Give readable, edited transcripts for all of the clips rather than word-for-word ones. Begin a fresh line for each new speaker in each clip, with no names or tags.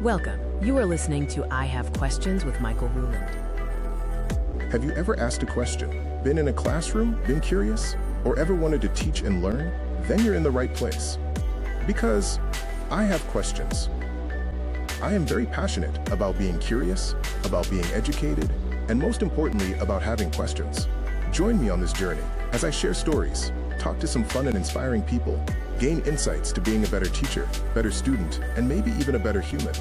Welcome. You are listening to I Have Questions with Michael Ruland.
Have you ever asked a question, been in a classroom, been curious, or ever wanted to teach and learn? Then you're in the right place. Because I have questions. I am very passionate about being curious, about being educated, and most importantly, about having questions. Join me on this journey as I share stories, talk to some fun and inspiring people, gain insights to being a better teacher, better student, and maybe even a better human.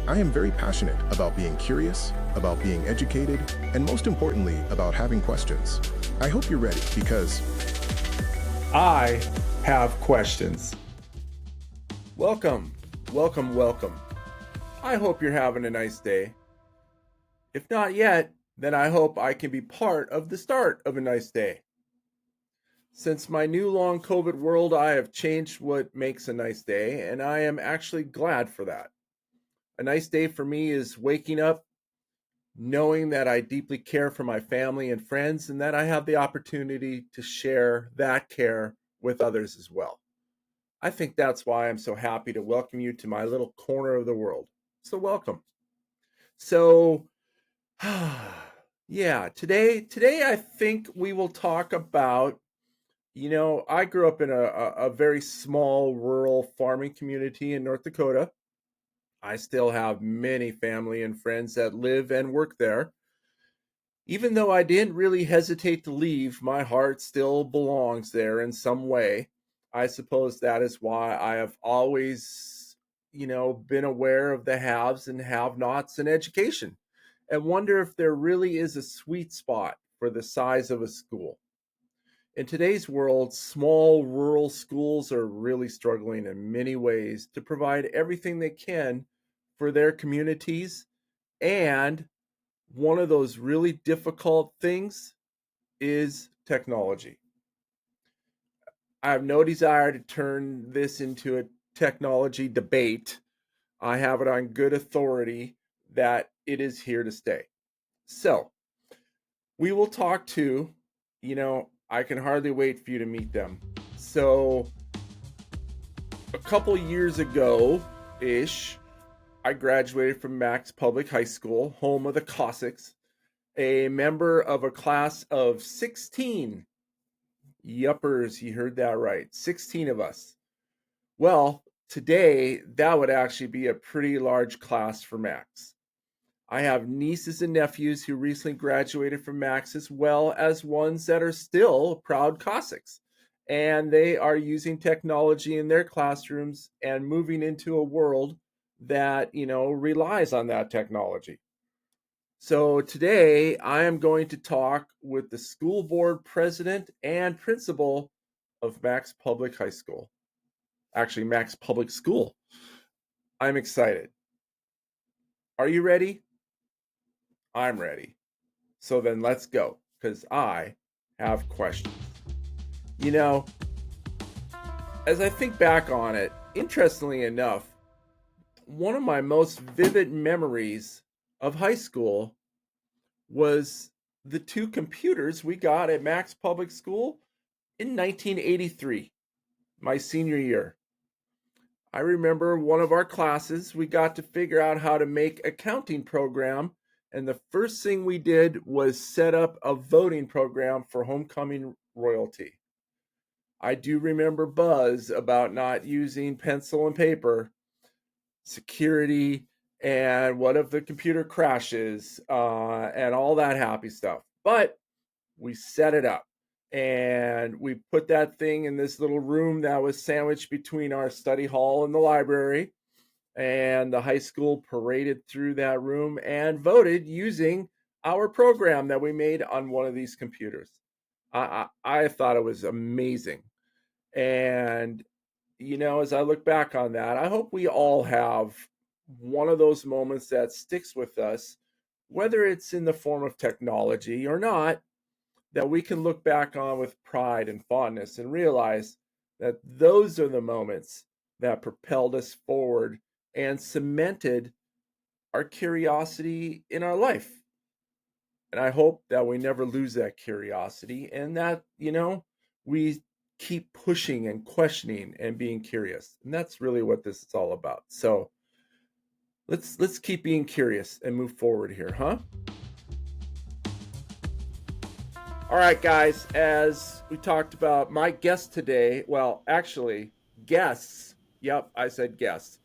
I am very passionate about being curious, about being educated, and most importantly, about having questions. I hope you're ready because
I have questions. Welcome. I hope you're having a nice day. If not yet, then I hope I can be part of the start of a nice day. Since my new long COVID world, I have changed what makes a nice day, and I am actually glad for that. A nice day for me is waking up, knowing that I deeply care for my family and friends, and that I have the opportunity to share that care with others as well. I think that's why I'm so happy to welcome you to my little corner of the world. So welcome. So, yeah, today I think we will talk about, I grew up in a very small rural farming community in North Dakota. I still have many family and friends that live and work there. Even though I didn't really hesitate to leave, my heart still belongs there in some way. I suppose that is why I have always, been aware of the haves and have-nots in education and wonder if there really is a sweet spot for the size of a school. In today's world, small rural schools are really struggling in many ways to provide everything they can for their communities. And one of those really difficult things is technology. I have no desire to turn this into a technology debate. I have it on good authority that it is here to stay. So we will talk to, I can hardly wait for you to meet them. So a couple years ago-ish, I graduated from Max Public High School, home of the Cossacks, a member of a class of 16. Yuppers, you heard that right. 16 of us. Well, today, that would actually be a pretty large class for Max. I have nieces and nephews who recently graduated from Max, as well as ones that are still proud Cossacks. And they are using technology in their classrooms and moving into a world that, relies on that technology. So today I am going to talk with the school board president and principal of Max Public High School. Actually, Max Public School. I'm excited. Are you ready? I'm ready. So then let's go, because I have questions. As I think back on it, interestingly enough, one of my most vivid memories of high school was the two computers we got at Max Public School in 1983, my senior year. I remember one of our classes, we got to figure out how to make a counting program, and the first thing we did was set up a voting program for homecoming royalty. I do remember buzz about not using pencil and paper, security, and what if the computer crashes, and all that happy stuff. But we set it up and we put that thing in this little room that was sandwiched between our study hall and the library. And the high school paraded through that room and voted using our program that we made on one of these computers. I thought it was amazing. And as I look back on that, I hope we all have one of those moments that sticks with us, whether it's in the form of technology or not, that we can look back on with pride and fondness and realize that those are the moments that propelled us forward and cemented our curiosity in our life. And I hope that we never lose that curiosity and that, we keep pushing and questioning and being curious. And that's really what this is all about. So Let's keep being curious and move forward here, huh? All right, guys, as we talked about, my guest today, well, actually, guests. Yep, I said guests.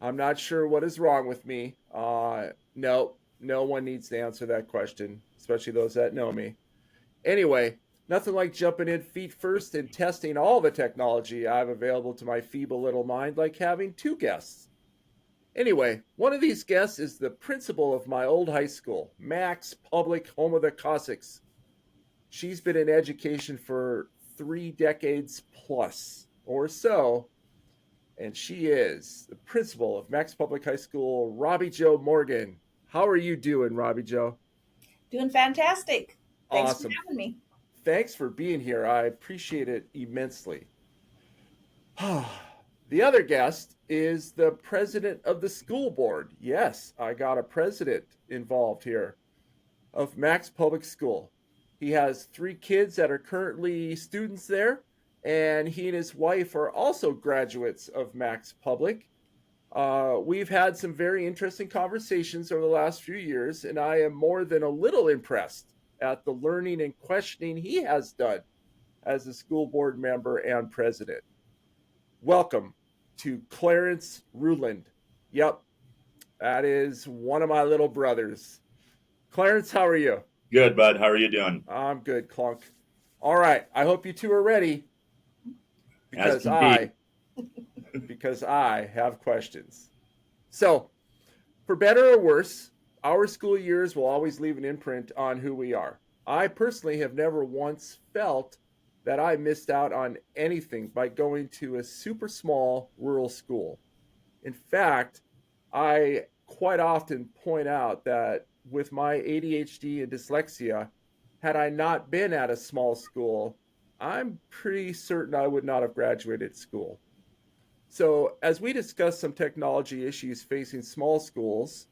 I'm not sure what is wrong with me. No, no one needs to answer that question, especially those that know me. Anyway, nothing like jumping in feet first and testing all the technology I have available to my feeble little mind, like having two guests. Anyway, one of these guests is the principal of my old high school, Max Public Home of the Cossacks. She's been in education for 3 decades plus or so, and she is the principal of Max Public High School, Robbie Joe Morgan. How are you doing, Robbie Joe?
Doing fantastic. Thanks for
Awesome.
having me.
Thanks for being here. I appreciate it immensely. The other guest is the president of the school board. Yes, I got a president involved here of Max Public School. He has 3 kids that are currently students there, and he and his wife are also graduates of Max Public. We've had some very interesting conversations over the last few years, and I am more than a little impressed at the learning and questioning he has done as a school board member and president. Welcome to Clarence Ruland. Yep, that is one of my little brothers. Clarence, how are you?
Good, bud. How are you doing?
I'm good, Clunk. All right, I hope you two are ready
As
because
can be.
because I have questions. So, for better or worse, our school years will always leave an imprint on who we are. I personally have never once felt that I missed out on anything by going to a super small rural school. In fact, I quite often point out that with my ADHD and dyslexia, had I not been at a small school, I'm pretty certain I would not have graduated school. So, as we discuss some technology issues facing small schools,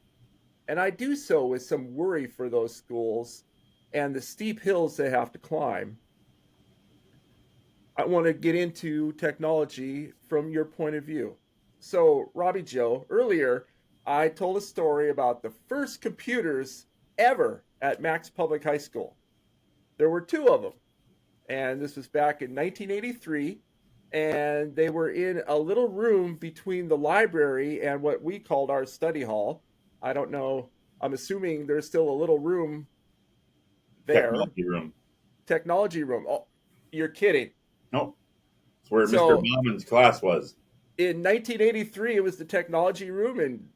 and I do so with some worry for those schools and the steep hills they have to climb, I want to get into technology from your point of view. So, Robbie Joe, earlier I told a story about the first computers ever at Max Public High School. There were 2 of them, and this was back in 1983, and they were in a little room between the library and what we called our study hall. I don't know, I'm assuming there's still a little room there.
Technology room.
Technology room. Oh, you're kidding.
No, it's where
So-
Mr. Bauman's class was.
In 1983, it was the technology room, and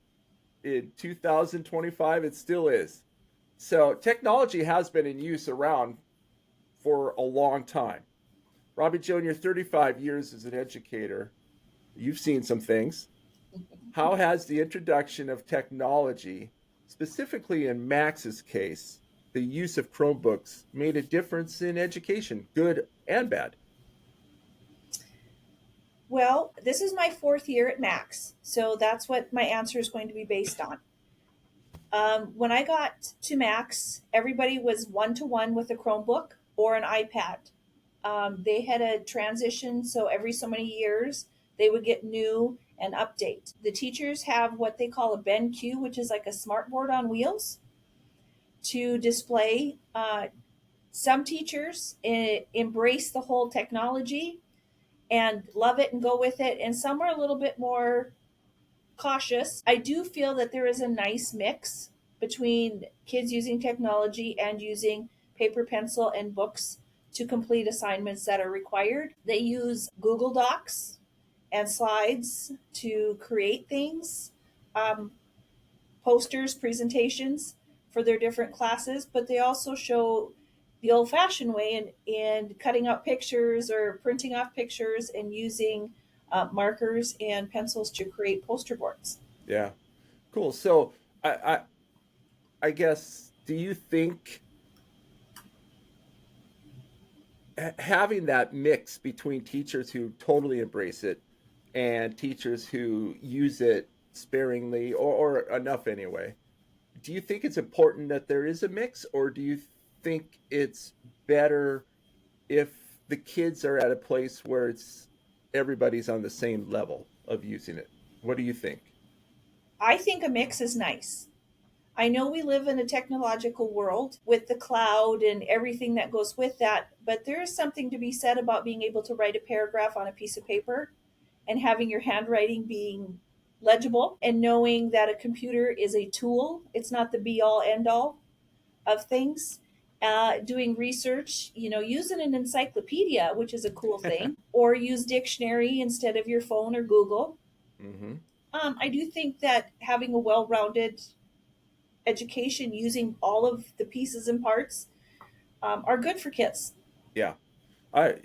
in 2025, it still is. So technology has been in use around for a long time. Robbie Joe, in your 35 years as an educator, you've seen some things. How has the introduction of technology, specifically in Max's case, the use of Chromebooks, made a difference in education, good and bad?
Well, this is my 4th year at Max, so that's what my answer is going to be based on. When I got to Max, everybody was one-to-one with a Chromebook or an iPad. They had a transition, so every so many years they would get new and update. The teachers have what they call a BenQ, which is like a smart board on wheels to display. Some teachers embrace the whole technology and love it and go with it, and some are a little bit more cautious. I do feel that there is a nice mix between kids using technology and using paper, pencil, and books to complete assignments that are required. They use Google Docs and slides to create things, posters, presentations for their different classes, but they also show the old-fashioned way in cutting out pictures or printing off pictures and using markers and pencils to create poster boards.
Yeah, cool. So I guess, do you think having that mix between teachers who totally embrace it and teachers who use it sparingly or enough anyway, do you think it's important that there is a mix, or do you think it's better if the kids are at a place where it's everybody's on the same level of using it? What do you think?
I think a mix is nice. I know we live in a technological world with the cloud and everything that goes with that, but there is something to be said about being able to write a paragraph on a piece of paper and having your handwriting being legible and knowing that a computer is a tool. It's not the be all end all of things. Doing research, using an encyclopedia, which is a cool thing, or use dictionary instead of your phone or Google.
Mm-hmm.
I do think that having a well rounded education using all of the pieces and parts are good for kids.
Yeah, I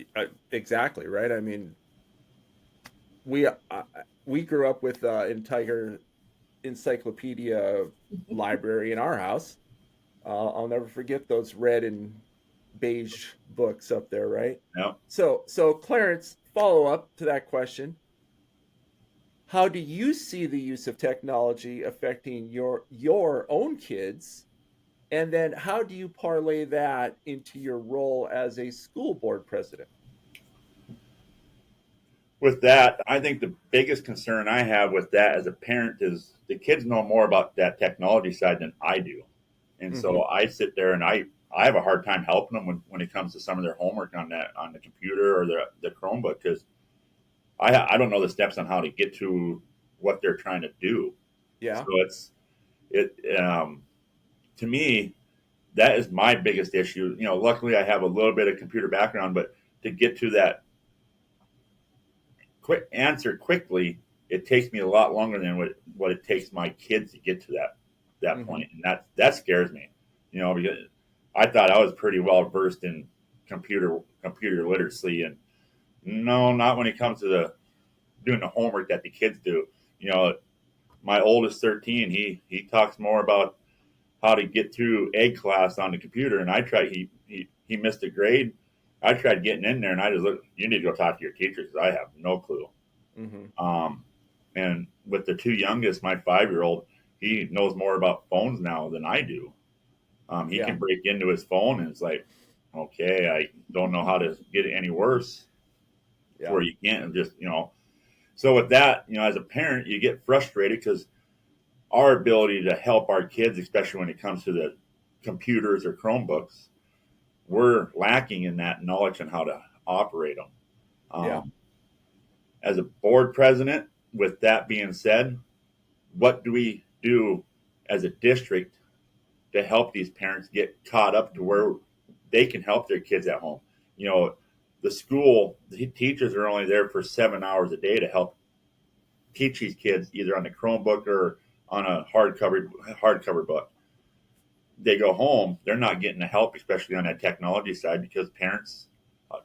exactly right. I mean, we we grew up with an entire encyclopedia library in our house. I'll never forget those red and beige books up there, right?
Yeah.
So Clarence, follow up to that question: how do you see the use of technology affecting your own kids? And then how do you parlay that into your role as a school board president?
With that, I think the biggest concern I have with that as a parent is the kids know more about that technology side than I do. And
Mm-hmm.
so I sit there and I have a hard time helping them when it comes to some of their homework on the computer or the Chromebook because I don't know the steps on how to get to what they're trying to do. So
Yeah.
it to me that is my biggest issue. Luckily I have a little bit of computer background, but to get to that quick answer quickly, it takes me a lot longer than what it takes my kids to get to that
Mm-hmm.
point, and that scares me. Because I thought I was pretty well versed in computer literacy, and no, not when it comes to the doing the homework that the kids do. My oldest 13, he talks more about how to get through egg class on the computer, and I tried. He missed a grade. I tried getting in there, and I just look. You need to go talk to your teacher because I have no clue.
Mm-hmm.
Um, and with the two youngest, my 5-year-old, he knows more about phones now than I do. He
Yeah.
can break into his phone, and it's like, okay, I don't know how to get it any worse. To
Yeah.
where you can't just. So with that, as a parent, you get frustrated because our ability to help our kids, especially when it comes to the computers or Chromebooks, we're lacking in that knowledge on how to operate them.
Yeah.
Um, as a board president, with that being said, what do we do as a district to help these parents get caught up to where they can help their kids at home? The teachers are only there for 7 hours a day to help teach these kids either on the Chromebook or on a hardcover book. They go home, they're not getting the help, especially on that technology side, because parents, I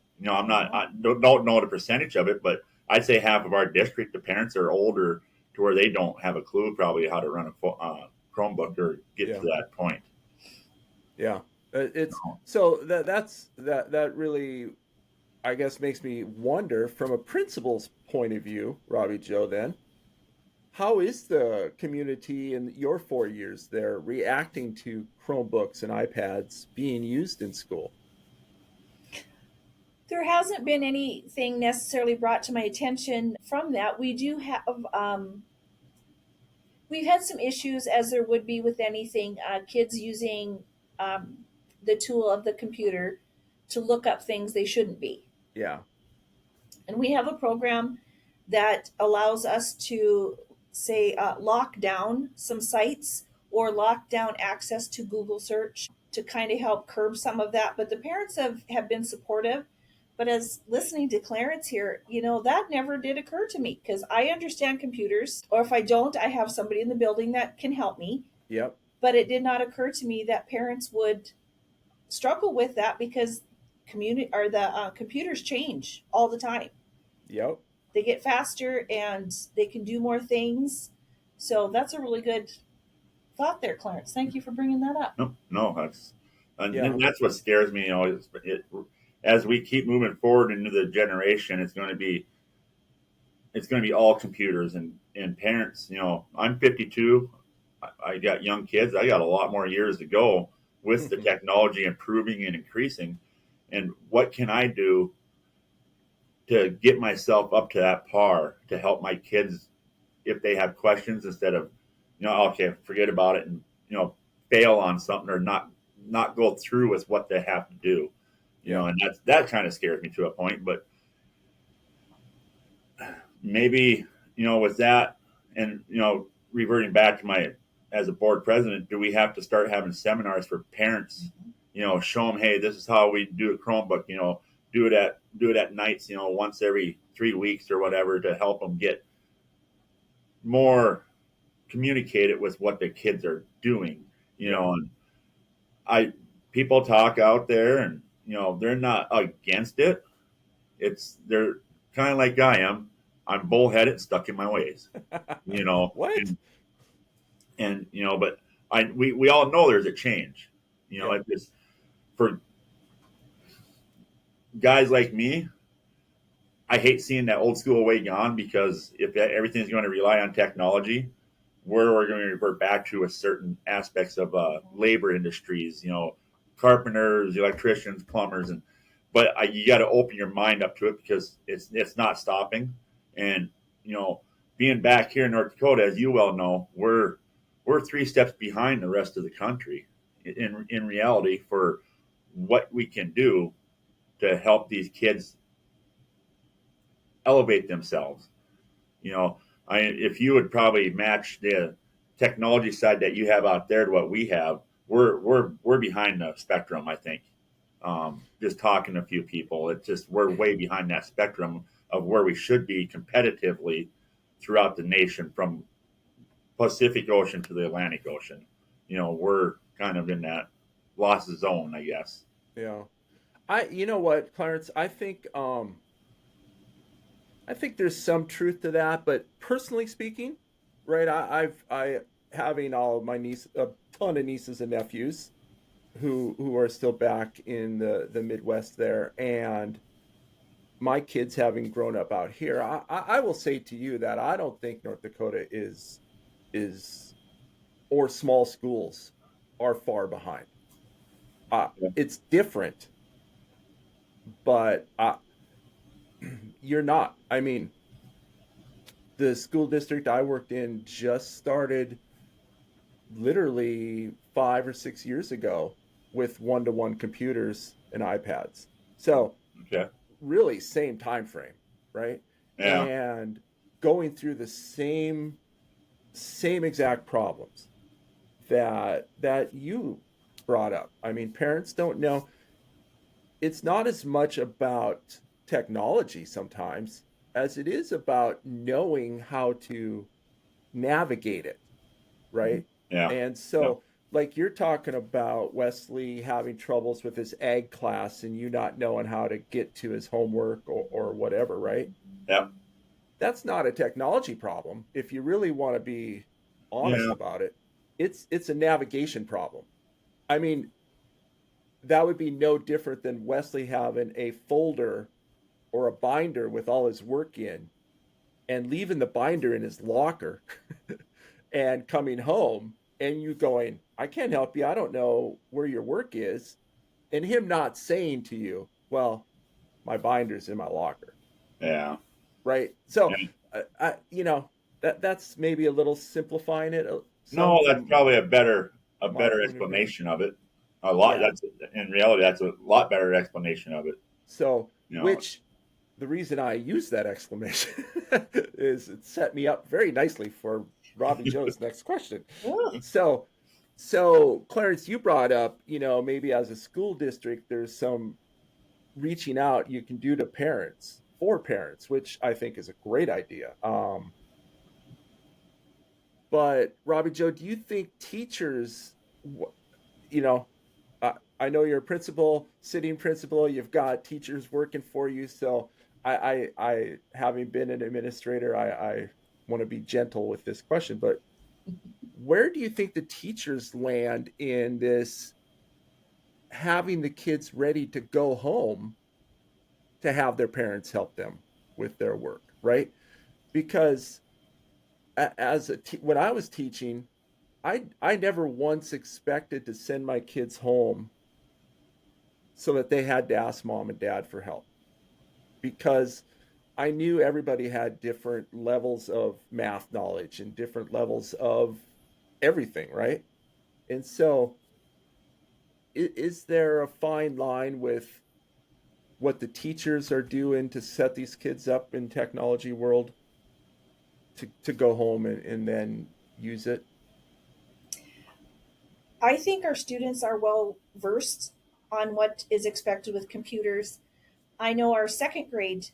don't know the percentage of it, but I'd say half of our district, the parents are older to where they don't have a clue probably how to run a Chromebook or get to
Yeah.
that point.
Yeah. It's so that really, I guess, makes me wonder from a principal's point of view, Robbie Joe, then, how is the community in your 4 years there reacting to Chromebooks and iPads being used in school?
There hasn't been anything necessarily brought to my attention from that. We've had some issues, as there would be with anything, kids using um, the tool of the computer to look up things they shouldn't be.
Yeah.
And we have a program that allows us to, say, lock down some sites or lock down access to Google search to kind of help curb some of that. But the parents have been supportive. But as listening to Clarence here, that never did occur to me because I understand computers, or if I don't, I have somebody in the building that can help me.
Yep.
But it did not occur to me that parents would struggle with that because community or the computers change all the time.
Yep.
They get faster and they can do more things. So that's a really good thought there, Clarence. Thank you for bringing that up.
No, no, and
Yeah.
that's what scares me. As we keep moving forward into the generation, it's going to be all computers and parents. I'm 52. I got young kids. I got a lot more years to go with the
Hmm.
technology improving and increasing. And what can I do to get myself up to that par to help my kids if they have questions instead of okay, forget about it, and fail on something, or not go through with what they have to do.
Yeah.
And that kind of scares me to a point. But maybe with that, and reverting back to my as a board president, do we have to start having seminars for parents? Show them, hey, this is how we do a Chromebook. Do it at nights. Once every 3 weeks or whatever, to help them get more communicated with what the kids are doing. And I people talk out there, and they're not against it. They're kind of like I am. I'm bullheaded, stuck in my ways.
What?
But we all know there's a change.
Yeah.
It just for guys like me, I hate seeing that old school way gone, because if everything's going to rely on technology, we're going to revert back to a certain aspects of labor industries, carpenters, electricians, plumbers, but you got to open your mind up to it, because it's not stopping. And being back here in North Dakota, as you well know, we're 3 steps behind the rest of the country in reality for what we can do to help these kids elevate themselves. You know, if you would probably match the technology side that you have out there to what we have, we're behind the spectrum. I think just talking to a few people, it's just we're way behind that spectrum of where we should be competitively throughout the nation, from Pacific Ocean to the Atlantic Ocean. We're kind of in that lost zone, I guess.
Yeah. You know what, Clarence? I think there's some truth to that, but personally speaking, right? I having all of my a ton of nieces and nephews who are still back in the Midwest there, and my kids having grown up out here. I will say to you that I don't think North Dakota is or small schools are far behind.
Yeah.
It's different, but you're not. I mean, the school district I worked in just started literally 5 or 6 years ago with one-to-one computers and iPads. So
Okay.
really same time frame, right?
Yeah.
And going through the same exact problems that you brought up. I mean, parents don't know. It's not as much about technology sometimes as it is about knowing how to navigate it, right?
Yeah.
And
Yeah.
so, like you're talking about Wesley having troubles with his ag class and you not knowing how to get to his homework or whatever, right?
Yeah.
That's not a technology problem. If you really want to be honest
Yeah.
about it, it's a navigation problem. I mean, that would be no different than Wesley having a folder or a binder with all his work in and leaving the binder in his locker and coming home and you going, I can't help you. I don't know where your work is. And him not saying to you, well, my binder's in my locker.
Yeah.
Right. So,
Yeah.
that's maybe a little simplifying it some
No, that's
from
probably a
my
better
point of view.
explanation of it. A lot.
Yeah.
That's in reality, that's a lot better explanation of it.
So,
You know.
which the reason I use that exclamation is it set me up very nicely for Robbie Joe's next question.
Yeah.
So, so Clarence, you brought up, maybe as a school district, there's some reaching out you can do to parents for parents, which I think is a great idea. But Robbie Joe, do you think teachers, you know, I know you're a principal, sitting principal, you've got teachers working for you. So having been an administrator, I want to be gentle with this question, but where do you think the teachers land in this having the kids ready to go home to have their parents help them with their work, right? Because when I was teaching, I never once expected to send my kids home so that they had to ask mom and dad for help because I knew everybody had different levels of math knowledge and different levels of everything, right? And so, is there a fine line with what the teachers are doing to set these kids up in technology world to go home and then use it?
I think our students are well versed on what is expected with computers. I know our second grade,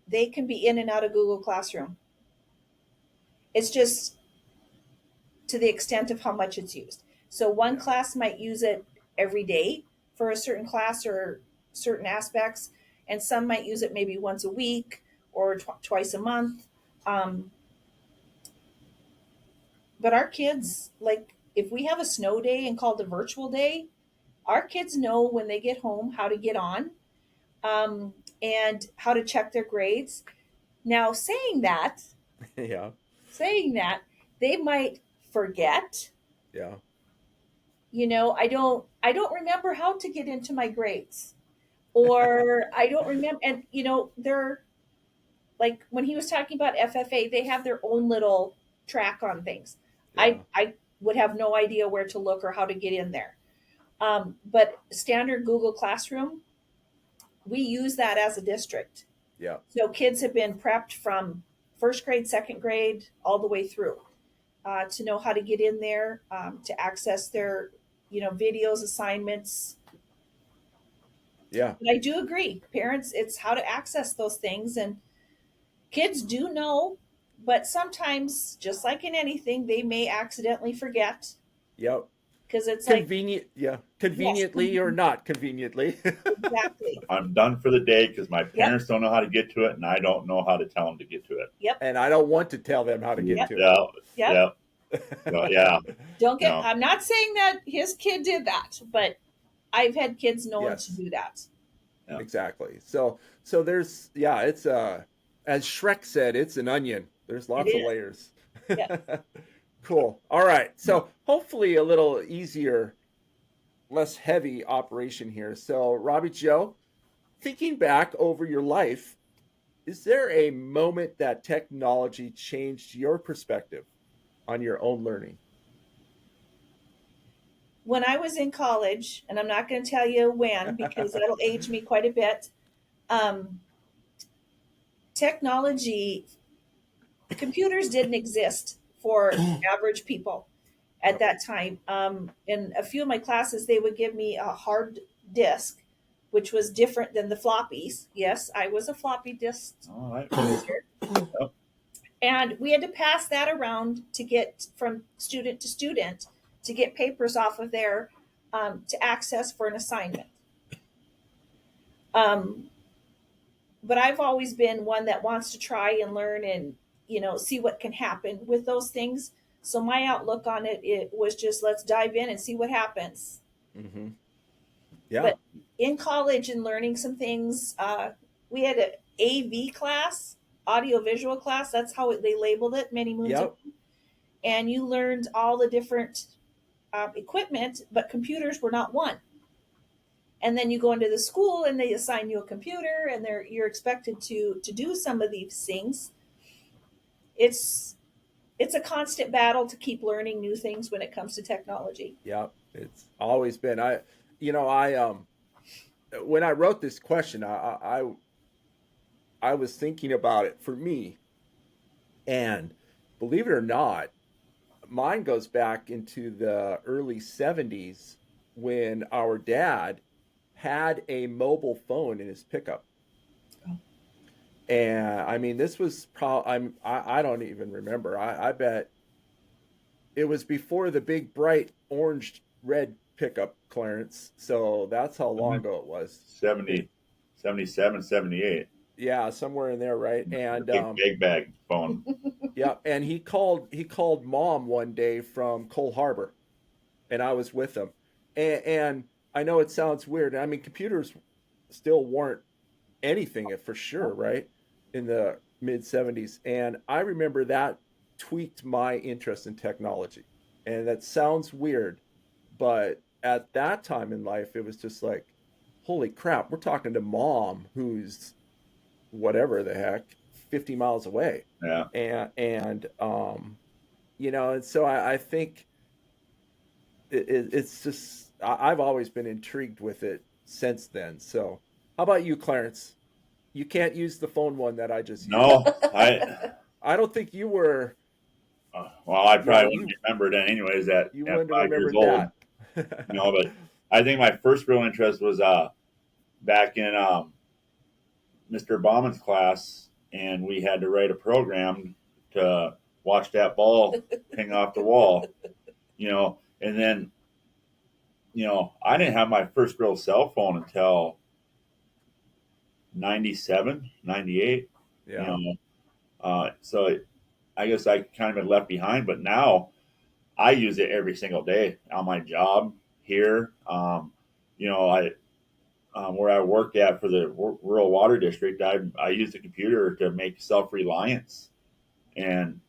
they can be in and out of Google Classroom. It's just to the extent of how much it's used. So one
Yeah.
class might use it every day for a certain class or certain aspects, and some might use it maybe once a week or twice a month. Um, but our kids, like, if we have a snow day and called a virtual day, our kids know when they get home how to get on, um, and how to check their grades. Now,
Yeah.
saying that, they might forget.
Yeah.
I don't remember how to get into my grades, or I don't remember. And they're like, when he was talking about FFA, they have their own little track on things. i
Yeah.
i would have no idea where to look or how to get in there. But standard Google Classroom, we use that as a district.
Yeah.
So kids have been prepped from first grade, second grade, all the way through, to know how to get in there, to access their videos, assignments.
Yeah.
But I do agree, parents, it's how to access those things. And kids do know, but sometimes, just like in anything, they may accidentally forget,
Yep.
because it's like,
Convenient. Yeah.
yes,
Conveniently or not conveniently.
exactly.
I'm done for the day because my
Yep,
parents don't know how to get to it, and I don't know how to tell them to get to it.
yep,
And I don't want to tell them how to get
yep,
to
Yeah,
yep.
yeah, so, yeah.
Don't
You
get,
know,
I'm not saying that his kid did that, but I've had kids knowing to
Yes.
do that.
yeah.
Exactly. So there's yeah, it's as Shrek said, it's an onion. There's
It
lots of
is.
layers.
Yeah.
Cool. All right. So hopefully a little easier, less heavy operation here. So Robbie Joe, thinking back over your life, is there a moment that technology changed your perspective on your own learning?
When I was in college, and I'm not going to tell you when because that'll age me quite a bit, um, technology, computers didn't exist for average people at
Yep.
that time. In a few of my classes, they would give me a hard disk, which was different than the floppies. Yes, I was a floppy disk
All right.
user.
Yep.
And we had to pass that around to get from student to student to get papers off of there, to access for an assignment. Um, but I've always been one that wants to try and learn and see what can happen with those things. So my outlook on it was just, let's dive in and see what happens.
Mm-hmm. Yeah.
But in college and learning some things, we had an AV class, audio visual class. That's how they labeled it many moons ago.
Yep.
And you learned all the different equipment, but computers were not one. And then you go into the school and they assign you a computer, and you're expected to do some of these things. It's it's a constant battle to keep learning new things when it comes to technology.
Yep. It's always been I when I wrote this question, I was thinking about it for me, and believe it or not, mine goes back into the early 70s when our dad had a mobile phone in his pickup. And I mean, this was I don't even remember. I bet it was before the big bright orange red pickup clearance. So that's how long
Mhm.
ago it was. It,
70, 77, 78.
yeah, somewhere in there, right?
The
And
big bag phone.
yeah, and he called mom one day from Cole Harbor, and I was with him. And I know it sounds weird. I mean, computers still weren't anything for sure, right? In the mid 70s. And I remember that tweaked my interest in technology. And that sounds weird, but at that time in life, it was just like, holy crap, we're talking to mom who's whatever the heck, 50 miles away.
Yeah.
And And so I think it's just I've always been intrigued with it since then. So, how about you, Clarence? You can't use the phone one that I just used.
No,
I don't think you were.
well, I
Yeah,
probably wouldn't remember it anyways
you
at
wouldn't have
5 years
remembered
old.
that.
But I think my first real interest was back in Mr. Bauman's class, and we had to write a program to watch that ball ping off the wall. And then I didn't have my first real cell phone until 97, 98.
Yeah,
So I guess I kind of been left behind, but now I use it every single day on my job here. I where I work at for the rural water district, I use the computer to make self reliance, and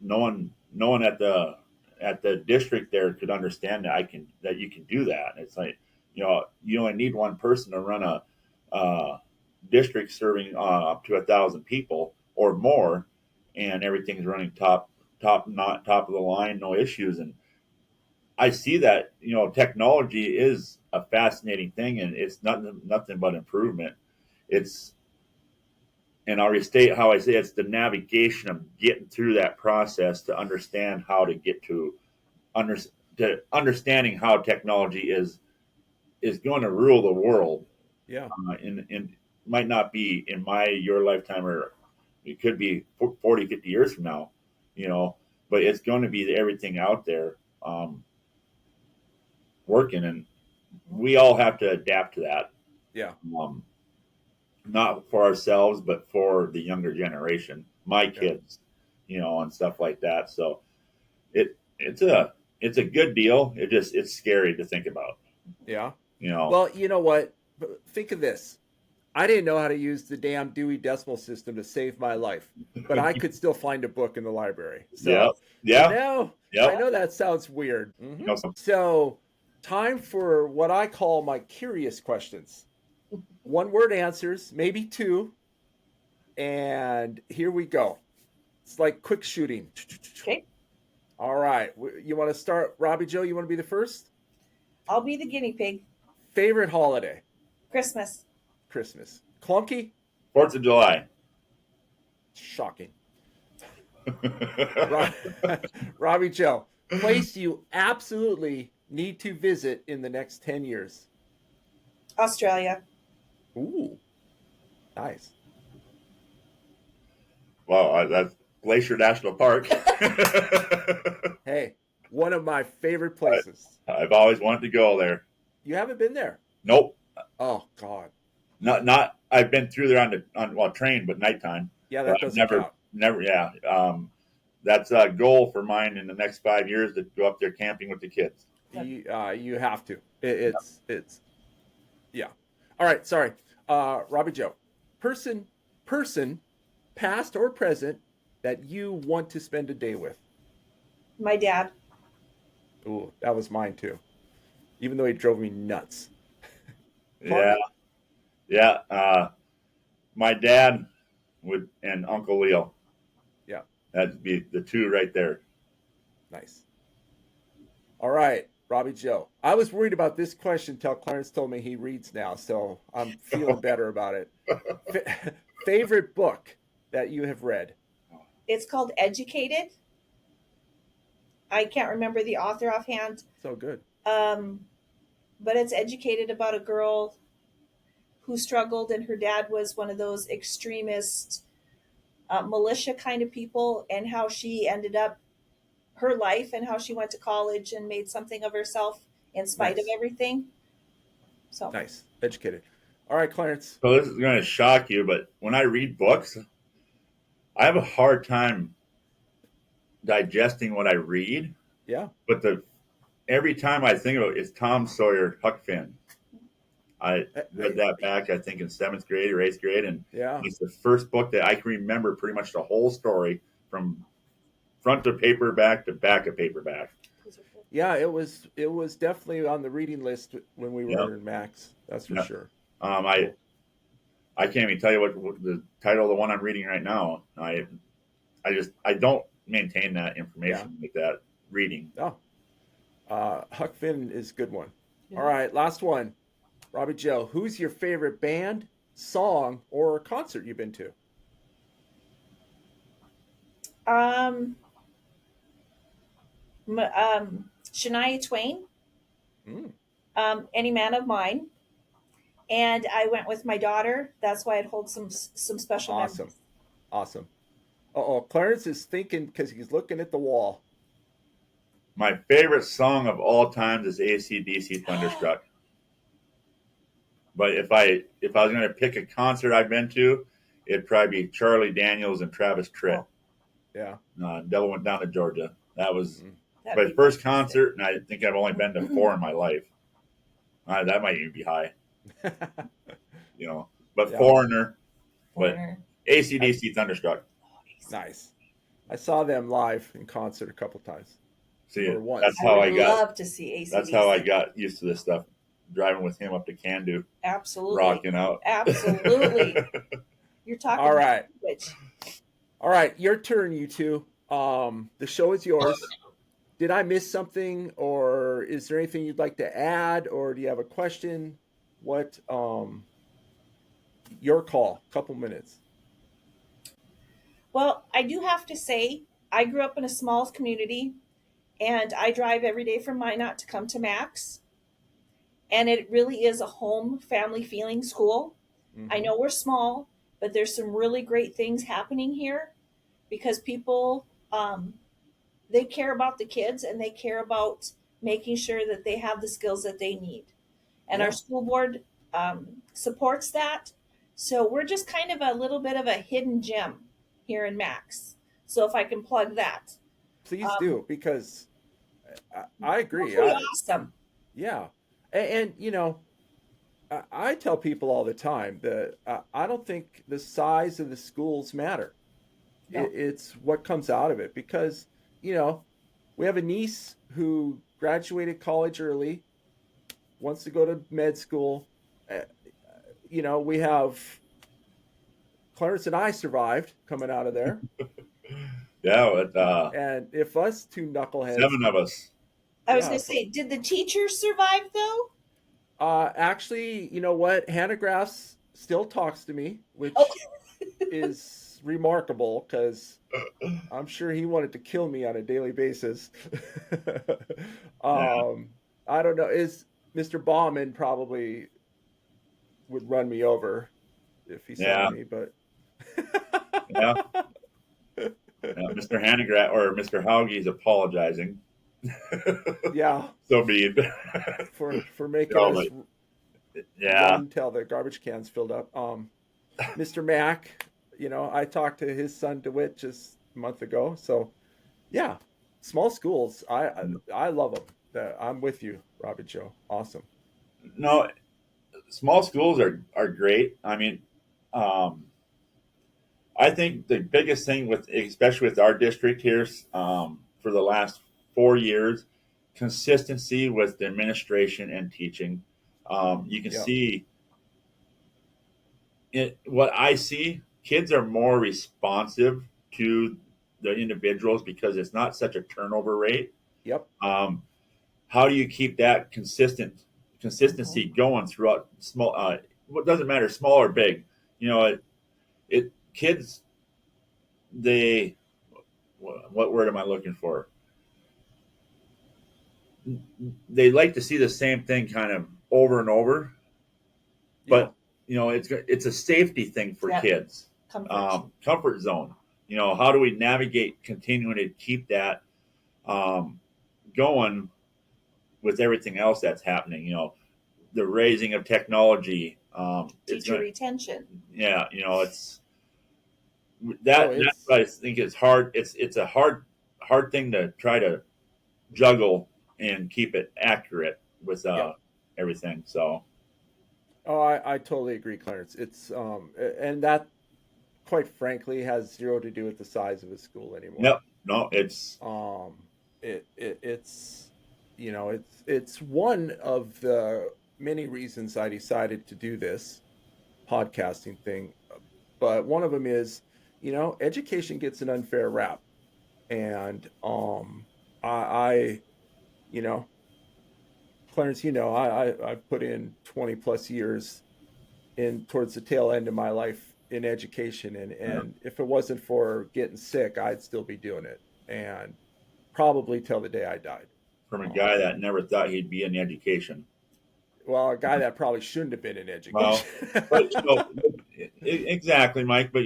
no one at the district there could understand that you can do that. It's like you only need one person to run a district serving up to 1,000 people or more, and everything's running not top of the line, no issues. And I see that technology is a fascinating thing, and it's nothing but improvement. It's and I'll restate how I say it's the navigation of getting through that process to understand how to get under, to understanding how technology is going to rule the world.
yeah,
And might not be in your lifetime, or it could be 40, 50 years from now, but it's going to be everything out there working, and we all have to adapt to that.
yeah,
Um, Not for ourselves, but for the younger generation, my
yeah,
kids, and stuff like that. So it's a good deal. It's scary to think about.
yeah.
You know,
Well, you know what? Think of this. I didn't know how to use the damn Dewey Decimal System to save my life, but I could still find a book in the library.
yeah,
So,
yeah,
I
yep.
know that sounds weird.
Some
So, time for what I call my curious questions. One word answers, maybe two, and here we go. It's like quick shooting.
Okay.
All right. You want to start, Robbie Joe? You want to be the first?
I'll be the guinea pig.
Favorite holiday?
Christmas.
Christmas. Clunky?
4th of July.
Shocking. Robbie Joe, place you absolutely need to visit in the next 10 years.
Australia.
Ooh, nice.
Wow, that's Glacier National Park.
Hey, one of my favorite places.
I've always wanted to go there.
You haven't been there?
Nope,
Oh, God.
not. I've been through there on train, but nighttime.
Yeah,
But
that
I've
doesn't count.
never, yeah. That's a goal for mine in the next 5 years to go up there camping with the kids.
You have to. It's yeah. All right, sorry. Robbie Joe. Person, past or present, that you want to spend a day with.
My dad.
Ooh, that was mine too. Even though he drove me nuts.
Yeah, yeah. My dad and Uncle Leo.
Yeah,
That'd be the two right there.
nice. All right, Robbie Joe. I was worried about this question until Clarence told me he reads now, so I'm feeling better about it. Favorite book that you have read?
It's called Educated. I can't remember the author offhand.
So good.
But it's educated about a girl who struggled, and her dad was one of those extremist militia kind of people, and how she ended up her life and how she went to college and made something of herself in spite of
Nice.
everything. So
Nice. Educated. All right, Clarence.
So this is going to shock you, but when I read books, I have a hard time digesting what I read.
Yeah.
But every time I think of it, it's Tom Sawyer, Huck Finn. I read that back, I think, in 7th grade or 8th grade, and
Yeah.
it's the first book that I can remember pretty much the whole story from front of paperback to back of paperback.
Yeah, it was definitely on the reading list when we were
Yeah.
in Max. That's for
Yeah.
sure.
I can't even tell you what the title of the one I'm reading right now. I don't maintain that information, like that reading.
Oh, Huck Finn is a good one.
Yeah.
All right, last one. Robbie Joe, who's your favorite band, song, or concert you've been to?
Um, Shania Twain,
Mm,
Any Man of Mine, and I went with my daughter. That's why it holds some special
awesome.
memories.
Awesome. Uh-oh, Clarence is thinking because he's looking at the wall.
My favorite song of all times is AC/DC Thunderstruck. But if I was going to pick a concert I've been to, it'd probably be Charlie Daniels and Travis Tritt.
Oh,
Yeah.
Devil Went Down to Georgia. That was
Mm.
that'd
my
be
first
fantastic.
concert, and I think I've only been to 4 in my life. That might even be high, But
Yeah.
Foreigner, but
Foreigner.
AC/DC Thunderstruck.
Nice. I saw them live in concert a couple times.
See,
Or once.
that's
I
how
would
I got.
love to see AC/DC.
That's how I got used to this stuff. Driving with him up to Can-Do,
Absolutely.
rocking out.
Absolutely. You're talking
All right.
language.
All right, your turn, you two. The show is yours. Did I miss something, or is there anything you'd like to add, or do you have a question? What? Your call. Couple minutes.
Well, I do have to say, I grew up in a small community, and I drive every day from Minot to come to Max. And it really is a home family feeling school. I
Mhm.
know we're small, but there's some really great things happening here because people they care about the kids and they care about making sure that they have the skills that they need. And our
Yeah.
school board supports that. So we're just kind of a little bit of a hidden gem here in Max. So if I can plug that,
Please
um,
do, because I
we're
agree.
pretty awesome.
Yeah, and I tell people all the time that I don't think the size of the schools matter.
No.
It's what comes out of it, because you know we have a niece who graduated college early, wants to go to med school. Uh, we have Clarence and I survived coming out of there,
Yeah, with
and if us two knuckleheads,
7 of us.
I was
yeah.
going to say, did the teachers survive though?
Actually, you know what? Hannah Grass still talks to me, which
Oh,
is remarkable because I'm sure he wanted to kill me on a daily basis.
Yeah,
I don't know. Is Mr. Bauman probably would run me over if he saw
yeah,
me, but
yeah. Mr. Hanegraaff or Mr. Haugie's apologizing.
yeah,
So mean.
for making us
But yeah,
run till the garbage cans filled up. Mr. Mack, I talked to his son DeWitt just a month ago, so yeah, small schools. I love them. I'm with you, Robbie Joe. Awesome.
no, small schools are great. I mean, um, I think the biggest thing especially with our district here, for the last 4 years, consistency with the administration and teaching. You can
Yeah.
see what I see. Kids are more responsive to the individuals because it's not such a turnover rate.
Yep.
How do you keep that consistency going throughout small? What doesn't matter, small or big. It kids, they, what word am I looking for? They like to see the same thing kind of over and over,
Yeah.
but it's a safety thing for
Yeah.
kids.
comfort.
Comfort zone. How do we navigate continuing to keep that going with everything else that's happening? The raising of technology.
Teacher retention.
Yeah, it's
Oh,
that's what I think is hard. It's a hard thing to try to juggle and keep it accurate with
yeah.
everything. So
Oh, I totally agree, Clarence. It's and that, quite frankly, has zero to do with the size of a school anymore.
yep, no, it's
Um, it's it's one of the many reasons I decided to do this podcasting thing, but one of them is, education gets an unfair rap. And I you know, Clarence, you know, I've put in 20 plus years in towards the tail end of my life in education, and if it wasn't for getting sick, I'd still be doing it, and probably till the day I died.
From a
Um,
guy that never thought he'd be in education.
well, a guy that probably shouldn't have been in
Well,
education.
but exactly, Mike. But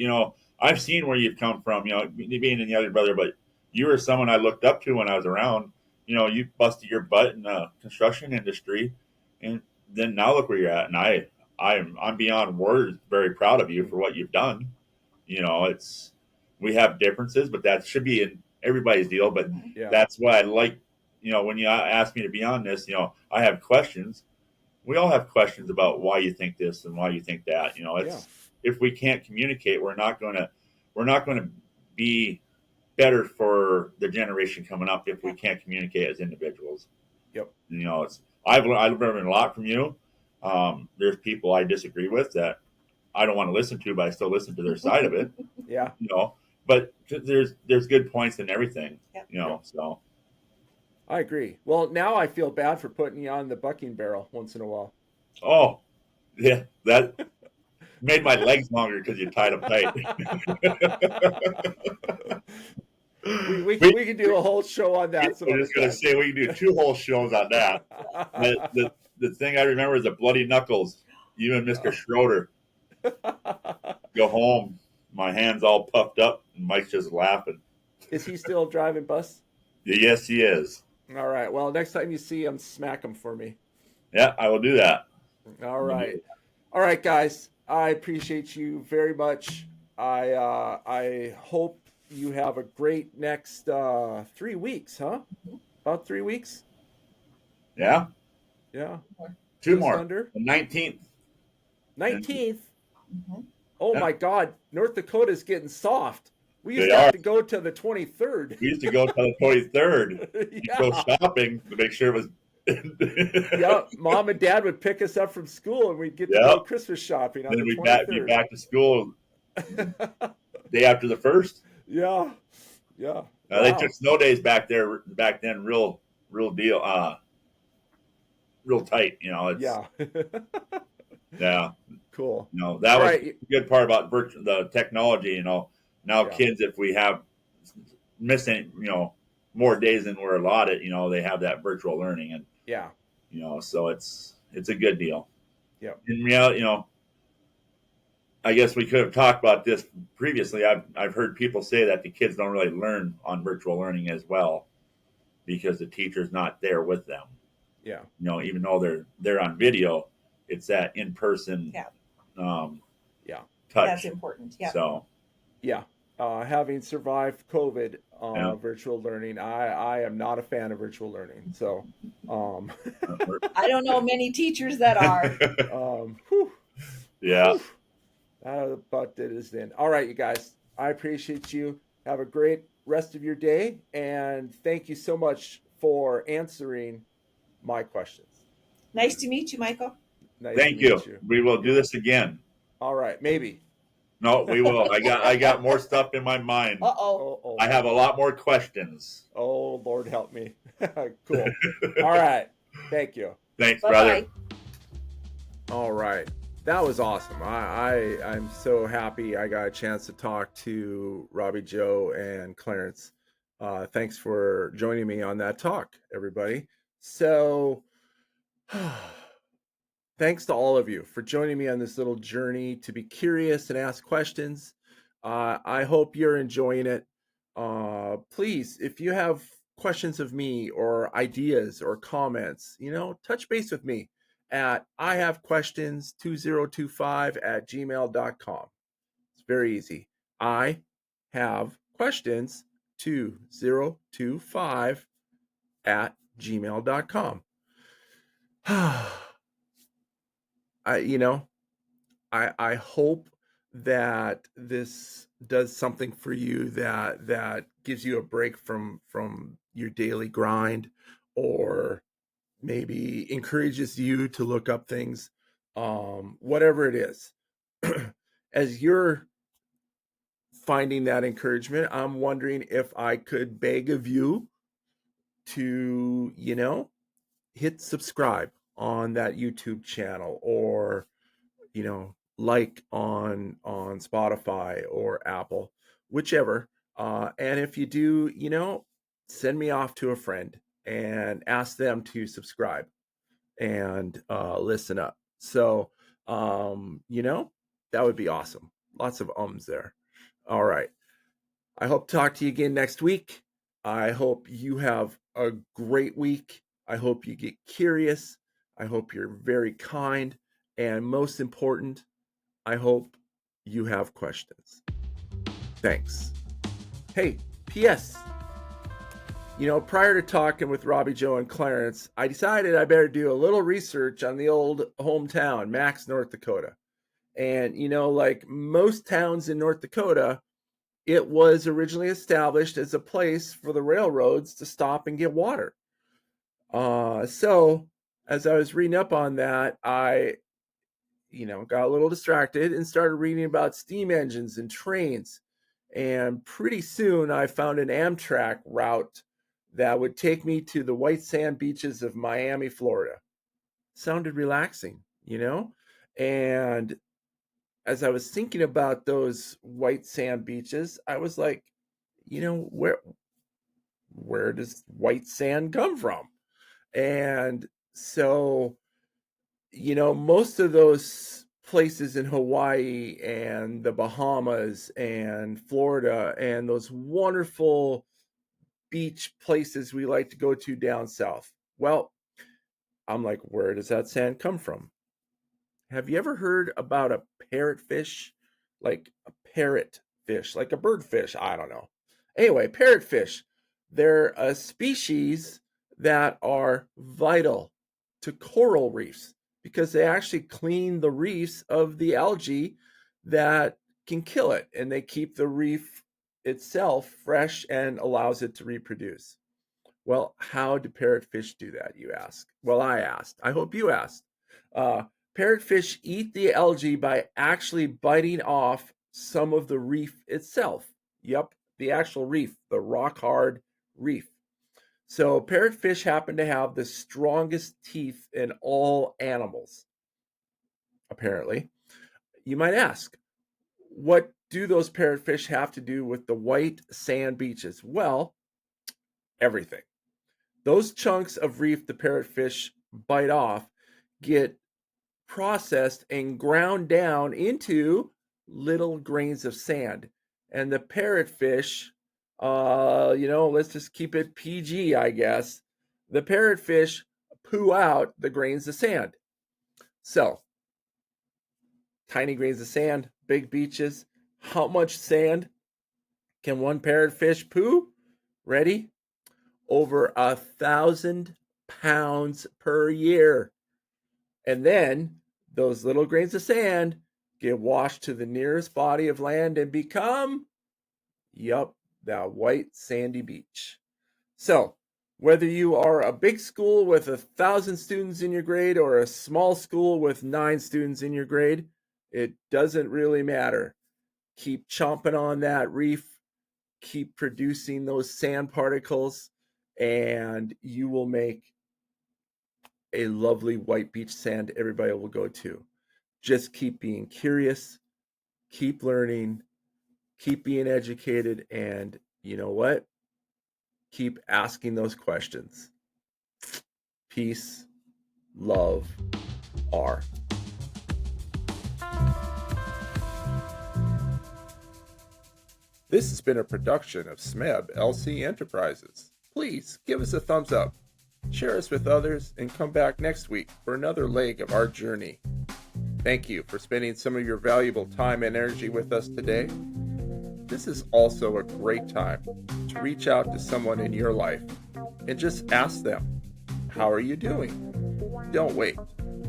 I've seen where you've come from. Being in the other brother, but you were someone I looked up to when I was around. You busted your butt in the construction industry, and then now look where you're at. And I'm beyond words, very proud of you for what you've done. It's we have differences, but that should be in everybody's deal. But
Yeah,
that's why I like, when you ask me to be on this, I have questions. We all have questions about why you think this and why you think that.
yeah,
It's if we can't communicate, we're not going to be better for the generation coming up if we can't communicate as individuals.
yep,
It's I've learned a lot from you. There's people I disagree with that I don't want to listen to, but I still listen to their side of it.
yeah,
You know, but there's good points in everything.
Yep.
yep.
So
I agree. Well, now I feel bad for putting you on the bucking barrel once in a while.
oh yeah, that made my legs longer because you tied them tight.
We can do a whole show on that some
I'm
other
just gonna
time.
say we can do two whole shows on that. The thing I remember is the bloody knuckles. You and Mr. Schroeder go home. My hands all puffed up, and Mike's just laughing.
Is he still driving bus?
Yes, he is.
All right. Well, next time you see him, smack him for me.
Yeah, I will do that.
All right. All right, guys. I appreciate you very much. I hope you have a great next 3 weeks, huh? About 3 weeks?
Yeah,
Yeah.
two
Just
more.
under.
The 19th.
19th.
Mhm.
Oh
Yeah.
my God. North Dakota's getting soft. We used
They
to have
are.
to go to the 23rd.
We used to go to the 23rd. You'd go
Yeah.
shopping to make sure it was.
Yeah. Mom and Dad would pick us up from school and we'd get to
Yep.
go Christmas shopping on
Then
the
we'd be
23rd.
back to school day after the first.
Yeah. Yeah.
They
Wow.
took snow days back then, real deal, real tight. It's
Yeah.
yeah.
Cool.
That
All
was
right.
the good part about the technology. Now
Yeah.
kids, if we have missing, more days than we're allotted, they have that virtual learning, and
Yeah.
so it's a good deal.
Yep.
In reality, I guess we could have talked about this previously. I've heard people say that the kids don't really learn on virtual learning as well because the teacher's not there with them.
Yeah.
Even though they're on video, it's that in person
Yeah.
Yeah.
touch.
That's important. Yeah.
So
Yeah. Having survived COVID,
Yeah.
virtual learning, I am not a fan of virtual learning. So,
I don't know many teachers that are.
whew,
yeah.
whew, that about did is in. All right, you guys. I appreciate you. Have a great rest of your day, and thank you so much for answering my questions.
Nice to meet you, Michael.
Nice
Thank
to meet
you.
you.
We will do this again.
All right, maybe.
No, we will. I got more stuff in my mind.
Uh-oh.
Oh,
I have a lot more questions.
oh, Lord help me. Cool. All right. Thank you.
Thanks, brother.
Bye-bye.
All right. That was awesome. I'm so happy I got a chance to talk to Robbie Joe and Clarence. Thanks for joining me on that talk, everybody. So thanks to all of you for joining me on this little journey to be curious and ask questions. I hope you're enjoying it. Please, if you have questions of me or ideas or comments, touch base with me at ihavequestions2025@gmail.com. It's very easy. I have questions 2025@gmail.com. I hope that this does something for you that gives you a break from your daily grind, or maybe encourages you to look up things, whatever it is. As you're finding that encouragement, I'm wondering if I could beg of you to, hit subscribe on that YouTube channel, or, like on Spotify or Apple, whichever. And if you do, send me off to a friend and ask them to subscribe and listen up. So, that would be awesome. Lots of ums there. All right. I hope to talk to you again next week. I hope you have a great week. I hope you get curious. I hope you're very kind. And most important, I hope you have questions. Thanks. Hey, P.S. Prior to talking with Robbie, Joe, and Clarence, I decided I better do a little research on the old hometown, Max, North Dakota. And, like most towns in North Dakota, it was originally established as a place for the railroads to stop and get water. So as I was reading up on that, I, got a little distracted and started reading about steam engines and trains. And pretty soon I found an Amtrak route that would take me to the white sand beaches of Miami, Florida. Sounded relaxing, And as I was thinking about those white sand beaches, I was like, where does white sand come from? And so, most of those places in Hawaii and the Bahamas and Florida and those wonderful beach places we like to go to down south. Well, I'm like, where does that sand come from? Have you ever heard about a parrotfish? Like a parrotfish, like a birdfish? I don't know. Anyway, parrotfish. They're a species that are vital to coral reefs because they actually clean the reefs of the algae that can kill it, and they keep the reef itself fresh and allows it to reproduce. Well, how do parrotfish do that, you ask? Well, I asked. I hope you asked. Parrotfish eat the algae by actually biting off some of the reef itself. Yep, the actual reef, the rock-hard reef. So parrotfish happen to have the strongest teeth in all animals, apparently. You might ask, what do those parrotfish have to do with the white sand beaches? Well, everything. Those chunks of reef the parrotfish bite off get processed and ground down into little grains of sand. And the parrotfish, let's just keep it PG, I guess. The parrotfish poo out the grains of sand. So, tiny grains of sand, big beaches. How much sand can one parrotfish poo? Ready? Over 1,000 pounds per year. And then those little grains of sand get washed to the nearest body of land and become, that white sandy beach. So, whether you are a big school with 1,000 students in your grade or a small school with 9 students in your grade, it doesn't really matter. Keep chomping on that reef, keep producing those sand particles, and you will make a lovely white beach sand everybody will go to. Just keep being curious, keep learning, keep being educated, and you know what? Keep asking those questions. Peace, love, R. This has been a production of SMEB LC Enterprises. Please give us a thumbs up, share us with others, and come back next week for another leg of our journey. Thank you for spending some of your valuable time and energy with us today. This is also a great time to reach out to someone in your life and just ask them, how are you doing? Don't wait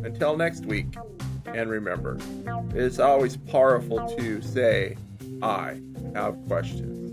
until next week. And remember, it is always powerful to say, I have questions.